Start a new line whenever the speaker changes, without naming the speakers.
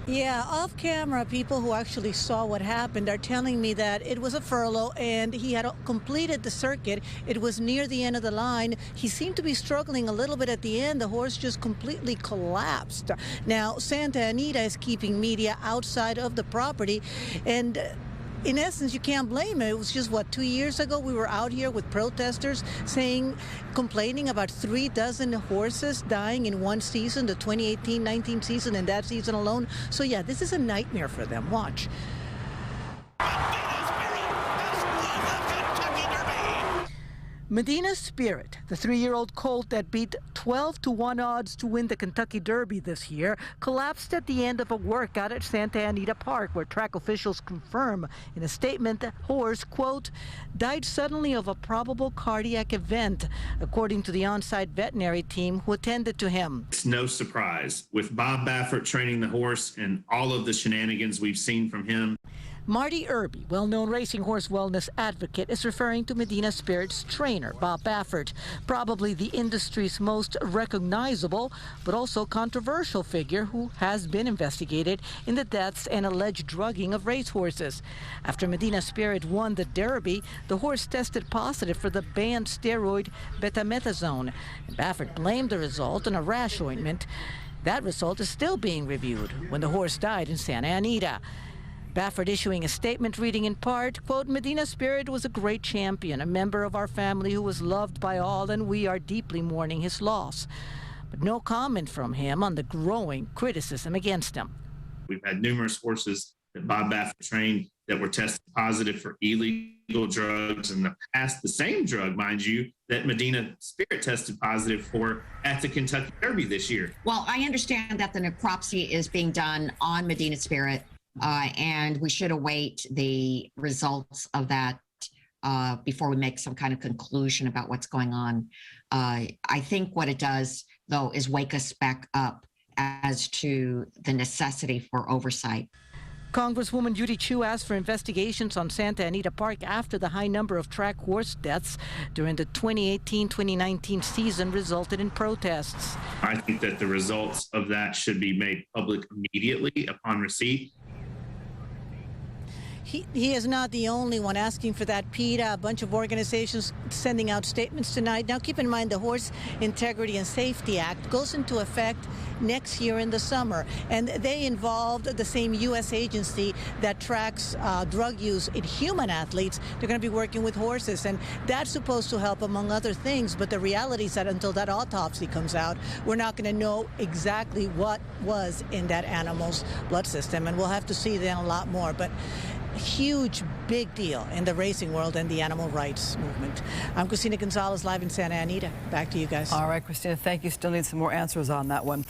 Yeah, off camera, people who actually saw what happened are telling me that it was a furlough and he had completed the circuit. It was near the end of the line. He seemed to be struggling a little bit at the end. The horse just completely collapsed. Now, Santa Anita is keeping media outside of the property, and in essence, you can't blame him. It was just, what, 2 years ago we were out here with protesters complaining about 36 horses dying in one season, the 2018-19 season, and that season alone. So yeah, this is a nightmare for them. Watch. Medina Spirit, the 3-year-old colt that beat 12-1 odds to win the Kentucky Derby this year, collapsed at the end of a workout at Santa Anita Park, where track officials confirm in a statement the horse, quote, died suddenly of a probable cardiac event, according to the on-site veterinary team who attended to him.
It's no surprise with Bob Baffert training the horse and all of the shenanigans we've seen from him.
Marty Irby, well-known racing horse wellness advocate, is referring to Medina Spirit's trainer, Bob Baffert, probably the industry's most recognizable but also controversial figure who has been investigated in the deaths and alleged drugging of racehorses. After Medina Spirit won the Derby, the horse tested positive for the banned steroid betamethasone. And Baffert blamed the result on a rash ointment. That result is still being reviewed when the horse died in Santa Anita. Baffert issuing a statement reading in part, quote, Medina Spirit was a great champion, a member of our family who was loved by all, and we are deeply mourning his loss. But no comment from him on the growing criticism against him.
We've had numerous horses that Bob Baffert trained that were tested positive for illegal drugs in the past, the same drug, mind you, that Medina Spirit tested positive for at the Kentucky Derby this year.
Well, I understand that the necropsy is being done on Medina Spirit. And we should await the results of that before we make some kind of conclusion about what's going on. I think what it does, though, is wake us back up as to the necessity for oversight.
Congresswoman Judy Chu asked for investigations on Santa Anita Park after the high number of track horse deaths during the 2018-2019 season resulted in protests.
I think that the results of that should be made public immediately upon receipt.
He is not the only one asking for that, PETA. A bunch of organizations sending out statements tonight. Now, keep in mind, the Horse Integrity and Safety Act goes into effect next year in the summer, and they involved the same U.S. agency that tracks drug use in human athletes. They're going to be working with horses, and that's supposed to help, among other things. But the reality is that until that autopsy comes out, we're not going to know exactly what was in that animal's blood system, and we'll have to see then a lot more. But huge, big deal in the racing world and the animal rights movement. I'm Christina Gonzalez, live in Santa Anita. Back to you guys.
All right, Christina, thank you. Still need some more answers on that one.